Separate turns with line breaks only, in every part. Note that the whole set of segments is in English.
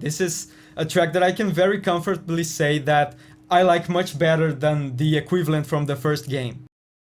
This is a track that I can very comfortably say that I like much better than the equivalent from the first game.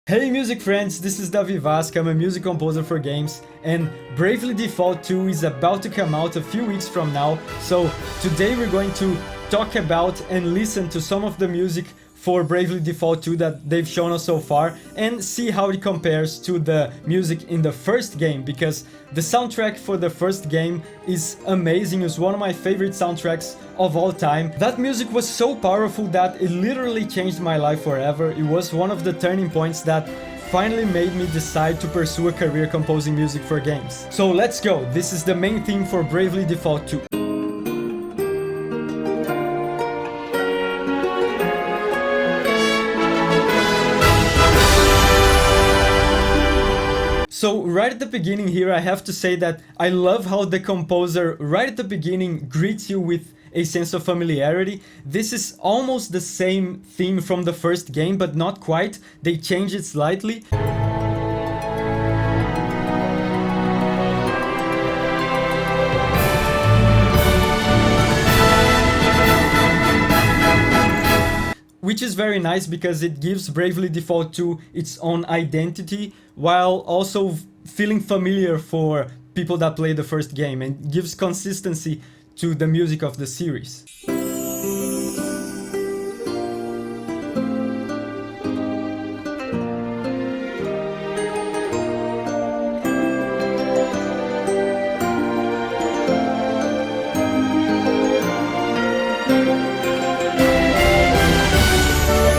Hey music friends, this is Davi Vasc, I'm a music composer for games, and Bravely Default 2 is about to come out a few weeks from now, so today we're going to talk about and listen to some of the music for Bravely Default 2 that they've shown us so far and see how it compares to the music in the first game, because the soundtrack for the first game is amazing. It's one of my favorite soundtracks of all time. That music was so powerful that it literally changed my life forever. It was one of the turning points that finally made me decide to pursue a career composing music for games. So let's go. This is the main theme for Bravely Default 2. So right at the beginning here, I have to say that I love how the composer right at the beginning greets you with a sense of familiarity. This is almost the same theme from the first game, but not quite. They changed it slightly. Which is very nice because it gives Bravely Default 2 its own identity while also feeling familiar for people that play the first game, and gives consistency to the music of the series.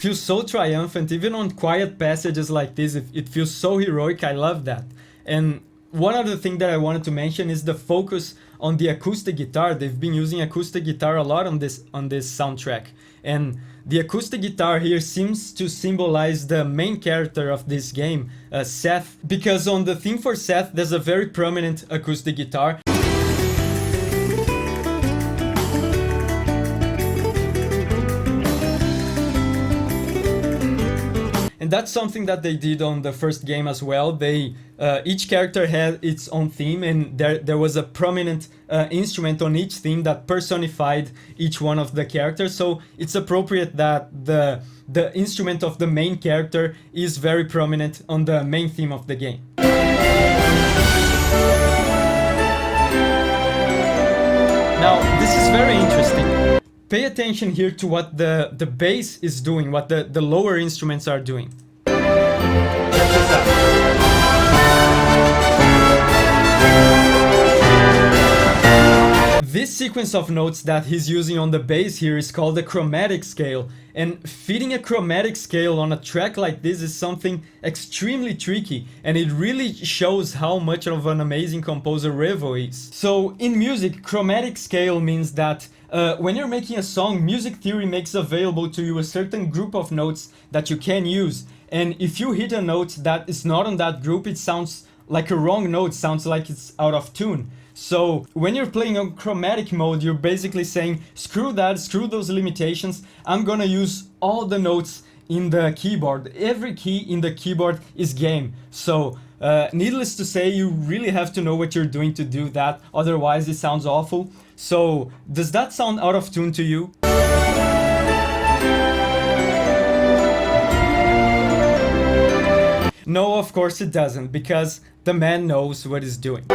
Feels so triumphant, even on quiet passages like this. It feels so heroic. I love that. And one other thing that I wanted to mention is the focus on the acoustic guitar. They've been using acoustic guitar a lot on this soundtrack, and the acoustic guitar here seems to symbolize the main character of this game, Seth, because on the theme for Seth there's a very prominent acoustic guitar. And that's something that they did on the first game as well. They each character had its own theme, and there was a prominent instrument on each theme that personified each one of the characters. So it's appropriate that the instrument of the main character is very prominent on the main theme of the game. Now, this is very interesting. Pay attention here to what the bass is doing, what the lower instruments are doing. Check this out. This sequence of notes that he's using on the bass here is called a chromatic scale, and fitting a chromatic scale on a track like this is something extremely tricky, and it really shows how much of an amazing composer Revo is. So in music, chromatic scale means that when you're making a song, music theory makes available to you a certain group of notes that you can use, and if you hit a note that is not on that group, it sounds like a wrong note, sounds like it's out of tune. So when you're playing on chromatic mode, you're basically saying, screw that, screw those limitations, I'm gonna use all the notes in the keyboard. Every key in the keyboard is game. So needless to say, you really have to know what you're doing to do that, otherwise it sounds awful. So does that sound out of tune to you? No, of course it doesn't, because the man knows what he's doing.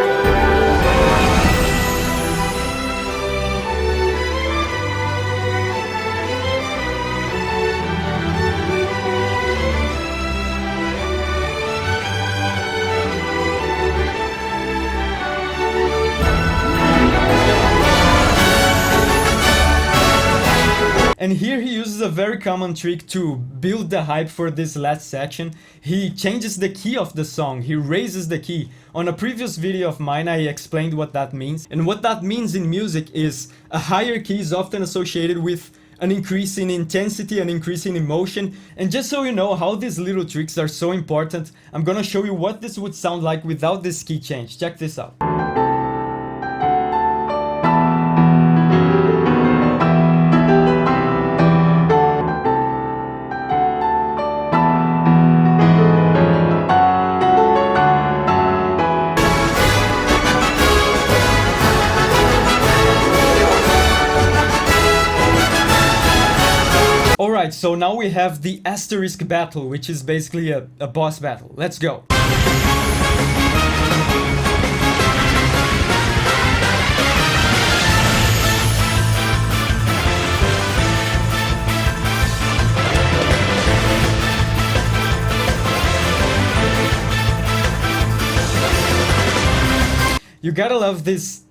And here he uses a very common trick to build the hype for this last section. He changes the key of the song, he raises the key. On a previous video of mine I explained what that means. And what that means in music is a higher key is often associated with an increase in intensity, an increase in emotion. And just so you know how these little tricks are so important, I'm gonna show you what this would sound like without this key change. Check this out. Alright, so now we have the Asterisk battle, which is basically a boss battle. Let's go. You gotta love this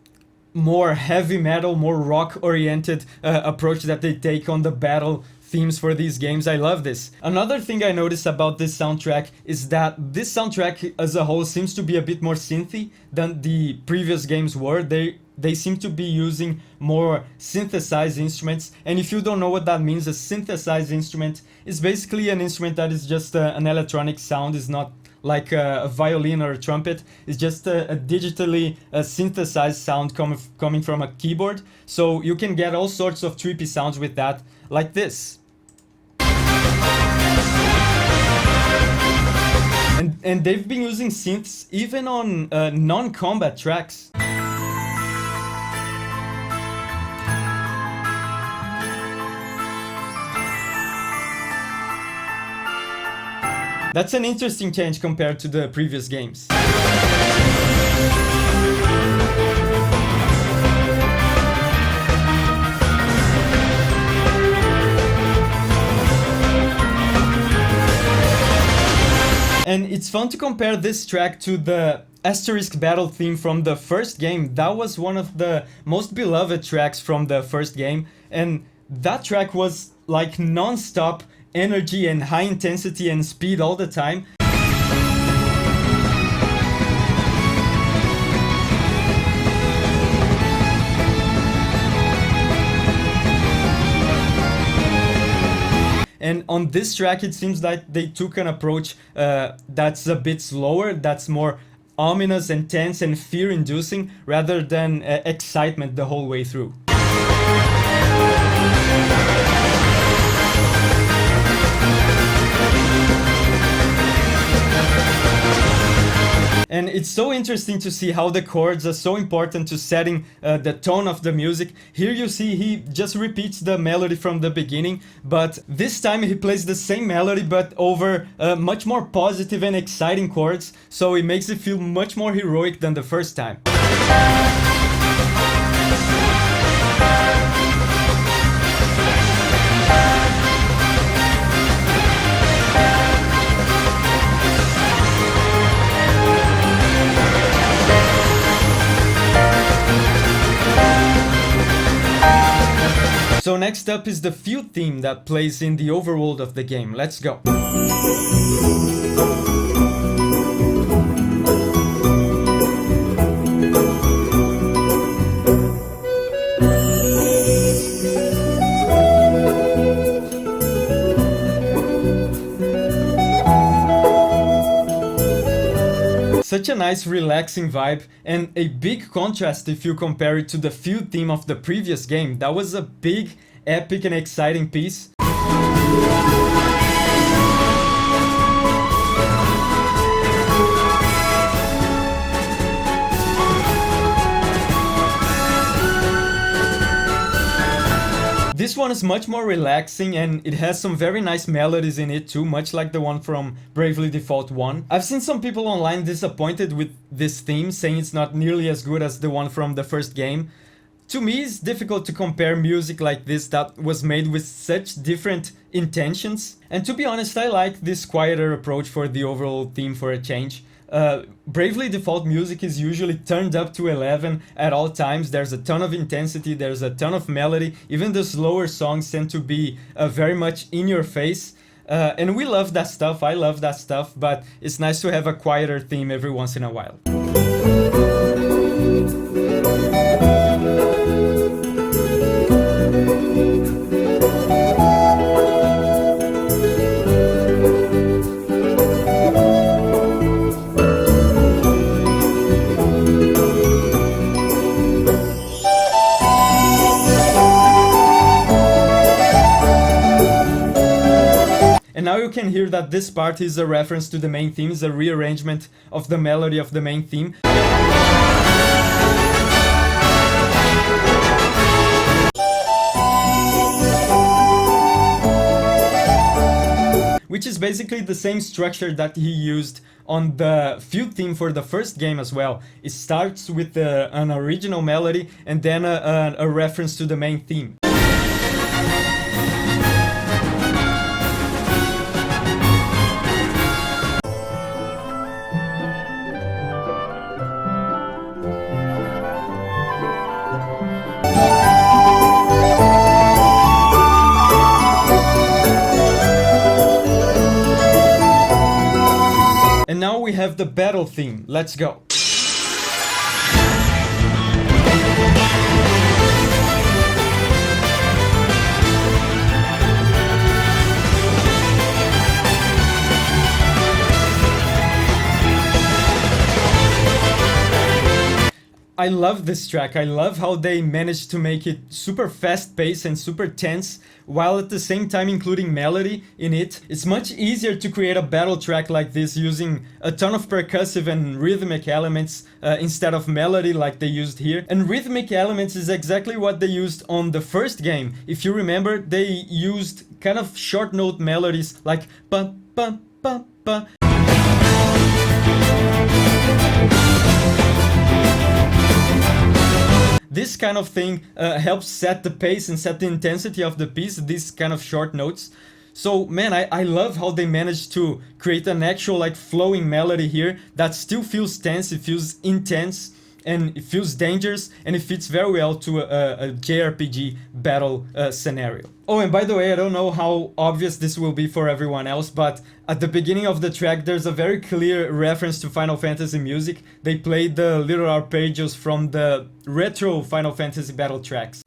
more heavy metal, more rock oriented approach that they take on the battle themes for these games. I love this. Another thing I noticed about this soundtrack is that this soundtrack as a whole seems to be a bit more synthy than the previous games were. They seem to be using more synthesized instruments, and if you don't know what that means, a synthesized instrument is basically an instrument that is just an electronic sound. Is not like a violin or a trumpet. It's just a digitally synthesized sound coming from a keyboard. So you can get all sorts of trippy sounds with that, like this. And they've been using synths even on non-combat tracks. That's an interesting change compared to the previous games. And it's fun to compare this track to the Asterisk battle theme from the first game. That was one of the most beloved tracks from the first game, and that track was like non-stop energy and high intensity and speed all the time. And on this track it seems like they took an approach that's a bit slower, that's more ominous and tense and fear-inducing rather than excitement the whole way through. And it's so interesting to see how the chords are so important to setting the tone of the music. Here you see he just repeats the melody from the beginning, but this time he plays the same melody but over much more positive and exciting chords, so it makes it feel much more heroic than the first time. So next up is the feud theme that plays in the overworld of the game. Let's go. Such a nice relaxing vibe and a big contrast if you compare it to the feud theme of the previous game. That was a big, epic and exciting piece. This one is much more relaxing and it has some very nice melodies in it too, much like the one from Bravely Default 1. I've seen some people online disappointed with this theme, saying it's not nearly as good as the one from the first game. To me, it's difficult to compare music like this that was made with such different intentions. And to be honest, I like this quieter approach for the overall theme for a change. Bravely Default music is usually turned up to 11 at all times. There's a ton of intensity, there's a ton of melody. Even the slower songs tend to be very much in your face. And we love that stuff, I love that stuff, but it's nice to have a quieter theme every once in a while. And now you can hear that this part is a reference to the main theme, is a rearrangement of the melody of the main theme. is basically the same structure that he used on the field theme for the first game as well. It starts with an original melody and then a reference to the main theme. And now we have the battle theme. Let's go. I love this track. I love how they managed to make it super fast paced and super tense, while at the same time including melody in it. It's much easier to create a battle track like this using a ton of percussive and rhythmic elements instead of melody like they used here. And rhythmic elements is exactly what they used on the first game. If you remember, they used kind of short note melodies like ba ba ba ba. This kind of thing helps set the pace and set the intensity of the piece, these kind of short notes. So man, I love how they managed to create an actual like flowing melody here that still feels tense, it feels intense, and it feels dangerous, and it fits very well to a JRPG battle scenario. Oh, and by the way, I don't know how obvious this will be for everyone else, but at the beginning of the track there's a very clear reference to Final Fantasy music. They played the little arpeggios from the retro Final Fantasy battle tracks.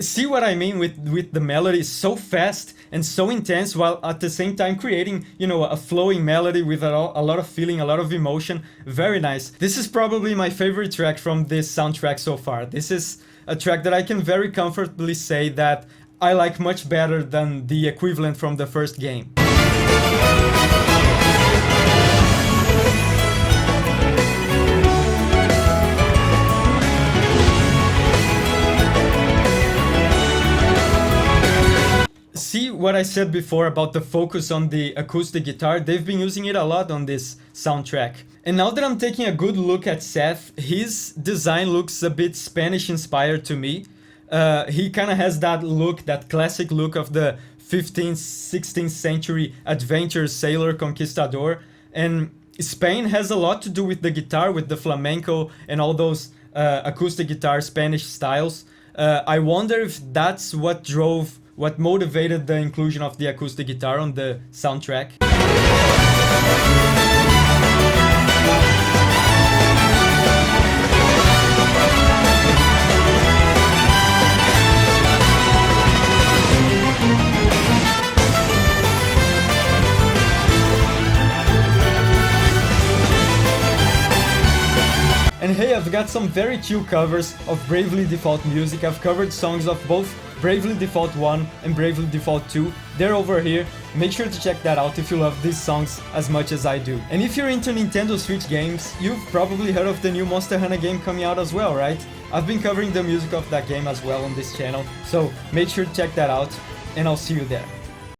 See what I mean with the melody? So fast and so intense, while at the same time creating, you know, a flowing melody with a lot of feeling, a lot of emotion. Very nice. This is probably my favorite track from this soundtrack so far. This is a track that I can very comfortably say that I like much better than the equivalent from the first game. See what I said before about the focus on the acoustic guitar? They've been using it a lot on this soundtrack. And now that I'm taking a good look at Seth, his design looks a bit Spanish inspired to me. He kind of has that look, that classic look of the 15th, 16th century adventure sailor conquistador. And Spain has a lot to do with the guitar, with the flamenco and all those acoustic guitar Spanish styles. I wonder if that's what motivated the inclusion of the acoustic guitar on the soundtrack. And hey, I've got some very chill covers of Bravely Default music. I've covered songs of both Bravely Default 1 and Bravely Default 2. They're over here. Make sure to check that out if you love these songs as much as I do. And if you're into Nintendo Switch games, you've probably heard of the new Monster Hunter game coming out as well, right? I've been covering the music of that game as well on this channel, so make sure to check that out, and I'll see you there.